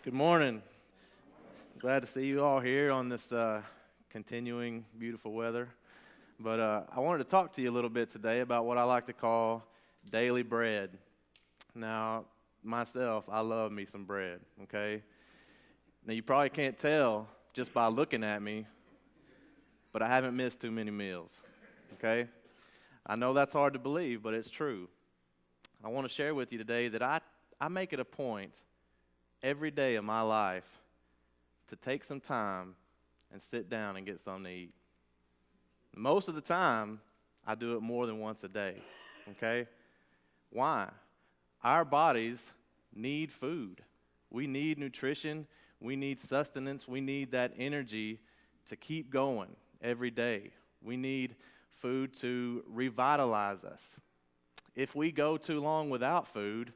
Good morning. Glad to see you all here on this continuing beautiful weather. But I wanted to talk to you a little bit today about what I like to call daily bread. Now, myself, I love me some bread, okay? Now, you probably can't tell just by looking at me, but I haven't missed too many meals, okay? I know that's hard to believe, but it's true. I want to share with you today that I make it a point every day of my life to take some time and sit down and get something to eat. Most of the time, I do it more than once a day, okay? Why? Our bodies need food. We need nutrition. We need sustenance. We need that energy to keep going every day. We need food to revitalize us. If we go too long without food,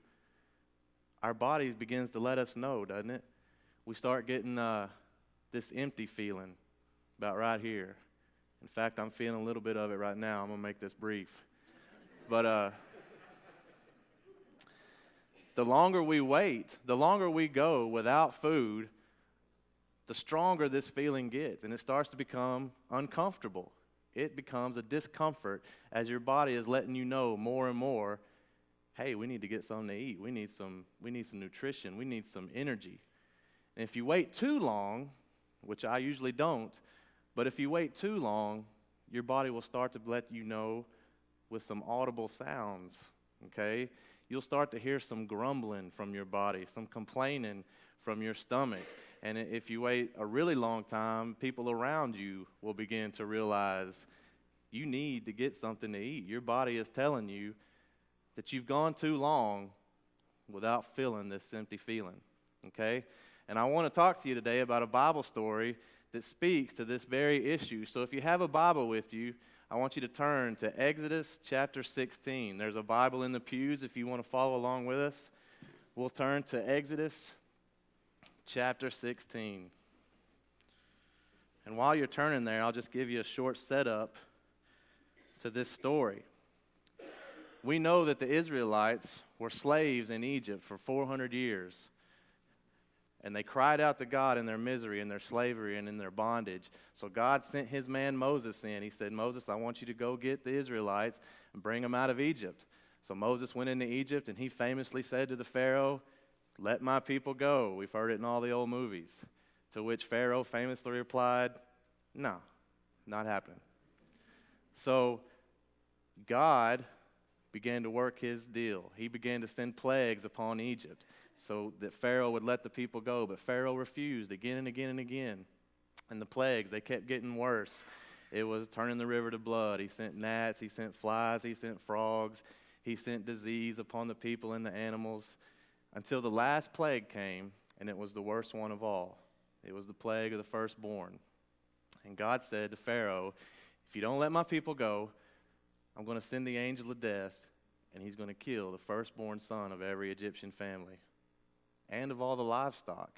our bodies begins to let us know, doesn't it? We start getting this empty feeling about right here. In fact, I'm feeling a little bit of it right now. I'm going to make this brief. But the longer we wait, the longer we go without food, the stronger this feeling gets, and it starts to become uncomfortable. It becomes a discomfort as your body is letting you know more and more, hey, we need to get something to eat. We need some nutrition. We need some energy. And if you wait too long, which I usually don't, but if you wait too long, your body will start to let you know with some audible sounds, okay? You'll start to hear some grumbling from your body, some complaining from your stomach. And if you wait a really long time, people around you will begin to realize you need to get something to eat. Your body is telling you that you've gone too long without feeling this empty feeling, okay? And I want to talk to you today about a Bible story that speaks to this very issue. So if you have a Bible with you, I want you to turn to Exodus chapter 16. There's a Bible in the pews if you want to follow along with us. We'll turn to Exodus chapter 16. And while you're turning there, I'll just give you a short setup to this story. We know that the Israelites were slaves in Egypt for 400 years. And they cried out to God in their misery, in their slavery, and in their bondage. So God sent his man Moses in. He said, Moses, I want you to go get the Israelites and bring them out of Egypt. So Moses went into Egypt, and he famously said to the Pharaoh, let my people go. We've heard it in all the old movies. To which Pharaoh famously replied, no, not happening. So God began to work his deal. He began to send plagues upon Egypt so that Pharaoh would let the people go. But Pharaoh refused again and again and again. And the plagues, they kept getting worse. It was turning the river to blood. He sent gnats, he sent flies, he sent frogs. He sent disease upon the people and the animals until the last plague came, and it was the worst one of all. It was the plague of the firstborn. And God said to Pharaoh, if you don't let my people go, I'm going to send the angel of death, and he's going to kill the firstborn son of every Egyptian family and of all the livestock.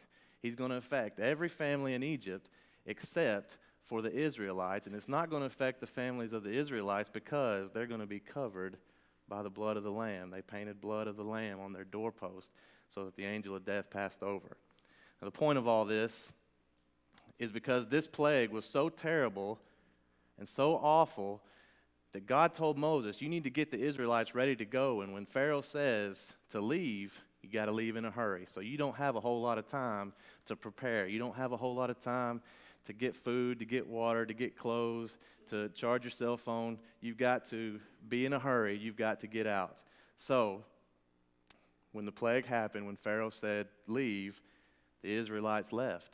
He's going to affect every family in Egypt except for the Israelites, and it's not going to affect the families of the Israelites because they're going to be covered by the blood of the Lamb. They painted blood of the Lamb on their doorpost so that the angel of death passed over. Now, the point of all this is because this plague was so terrible and so awful that God told Moses, you need to get the Israelites ready to go. And when Pharaoh says to leave, you got to leave in a hurry. So you don't have a whole lot of time to prepare. You don't have a whole lot of time to get food, to get water, to get clothes, to charge your cell phone. You've got to be in a hurry. You've got to get out. So when the plague happened, when Pharaoh said leave, the Israelites left.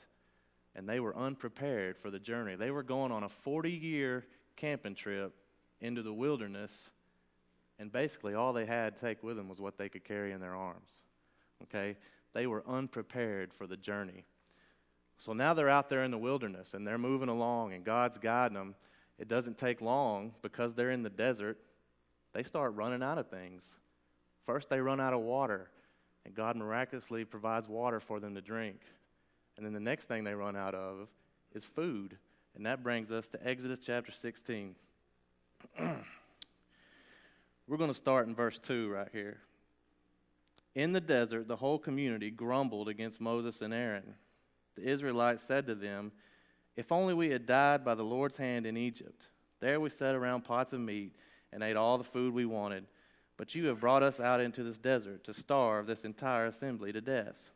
And they were unprepared for the journey. They were going on a 40-year camping trip into the wilderness, and basically all they had to take with them was what they could carry in their arms, okay? They were unprepared for the journey. So now they're out there in the wilderness, and they're moving along, and God's guiding them. It doesn't take long because they're in the desert. They start running out of things. First, they run out of water, and God miraculously provides water for them to drink. And then the next thing they run out of is food, and that brings us to Exodus chapter 16. We're going to start in verse 2 right here. In the desert, the whole community grumbled against Moses and Aaron. The Israelites said to them, "If only we had died by the Lord's hand in Egypt. There we sat around pots of meat and ate all the food we wanted. But you have brought us out into this desert to starve this entire assembly to death."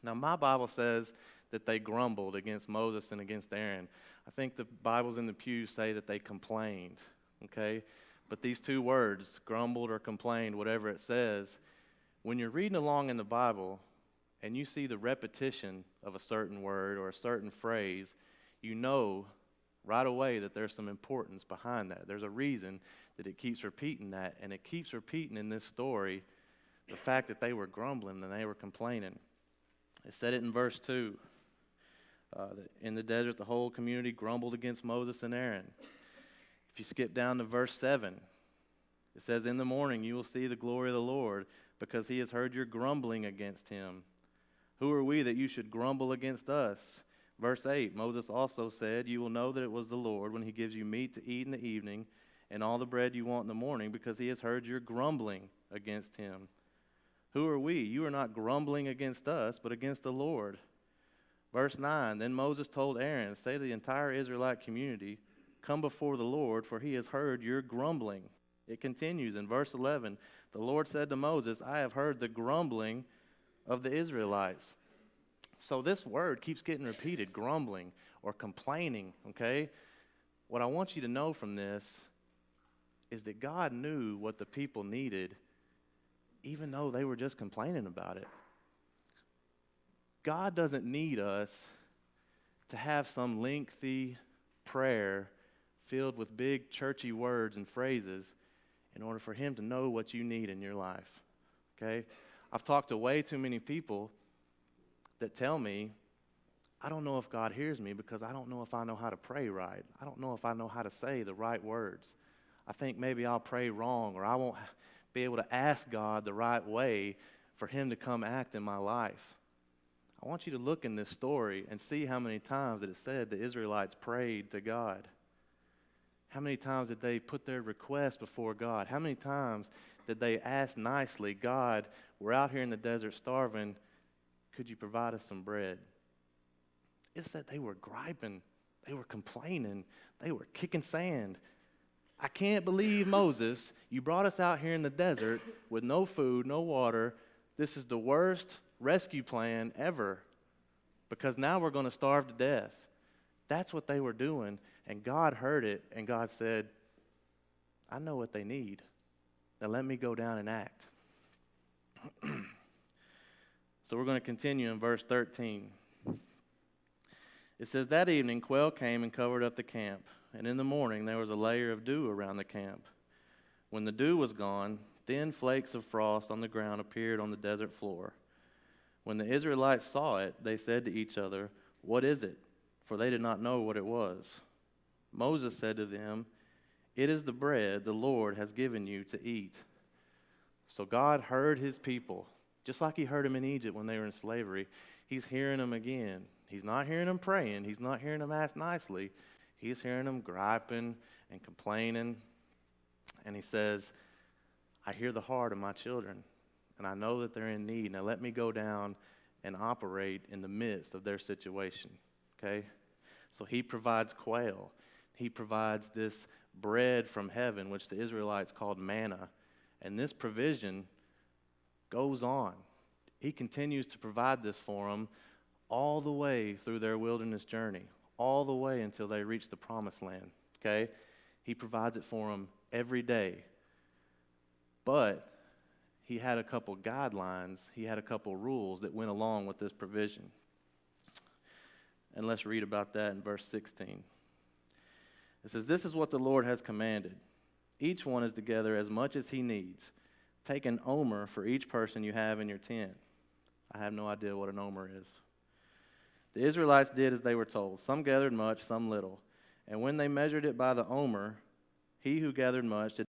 Now, my Bible says that they grumbled against Moses and against Aaron. I think the Bibles in the pew say that they complained, okay? But these two words, grumbled or complained, whatever it says, when you're reading along in the Bible and you see the repetition of a certain word or a certain phrase, you know right away that there's some importance behind that. There's a reason that it keeps repeating that, and it keeps repeating in this story the fact that they were grumbling and they were complaining. It said it in verse 2. That in the desert, the whole community grumbled against Moses and Aaron. If you skip down to verse 7, it says, "In the morning you will see the glory of the Lord, because he has heard your grumbling against him. Who are we that you should grumble against us?" Verse 8, Moses also said, "You will know that it was the Lord when he gives you meat to eat in the evening and all the bread you want in the morning, because he has heard your grumbling against him. Who are we? You are not grumbling against us, but against the Lord." Verse 9, then Moses told Aaron, "Say to the entire Israelite community, 'Come before the Lord, for he has heard your grumbling.'" It continues in verse 11, "The Lord said to Moses, 'I have heard the grumbling of the Israelites.'" So this word keeps getting repeated, grumbling or complaining, okay? What I want you to know from this is that God knew what the people needed, even though they were just complaining about it. God doesn't need us to have some lengthy prayer filled with big churchy words and phrases in order for him to know what you need in your life, okay? I've talked to way too many people that tell me, "I don't know if God hears me because I don't know if I know how to pray right. I don't know if I know how to say the right words. I think maybe I'll pray wrong, or I won't be able to ask God the right way for him to come act in my life." I want you to look in this story and see how many times that it said the Israelites prayed to God. How many times did they put their request before God? How many times did they ask nicely, "God, we're out here in the desert starving. Could you provide us some bread?" It said they were griping. They were complaining. They were kicking sand. "I can't believe, Moses, you brought us out here in the desert with no food, no water. This is the worst rescue plan ever, because now we're going to starve to death." That's what they were doing, and God heard it, and God said, "I know what they need. Now let me go down and act." So we're going to continue in verse 13. It says, "That evening quail came and covered up the camp, and in the morning there was a layer of dew around the camp. When the dew was gone, thin flakes of frost on the ground appeared on the desert floor. When the Israelites saw it, they said to each other, 'What is it?' For they did not know what it was. Moses said to them, 'It is the bread the Lord has given you to eat.'" So God heard his people, just like he heard them in Egypt when they were in slavery. He's hearing them again. He's not hearing them praying. He's not hearing them ask nicely. He's hearing them griping and complaining. And he says, "I hear the heart of my children, and I know that they're in need. Now let me go down and operate in the midst of their situation." Okay? So he provides quail. He provides this bread from heaven, which the Israelites called manna. And this provision goes on. He continues to provide this for them all the way through their wilderness journey, all the way until they reach the promised land. Okay? He provides it for them every day. But he had a couple guidelines, he had a couple rules that went along with this provision. And let's read about that in verse 16. It says, "This is what the Lord has commanded. Each one is together as much as he needs. Take an omer for each person you have in your tent." I have no idea what an omer is. The Israelites did as they were told. Some gathered much, some little. And when they measured it by the omer, he who gathered much did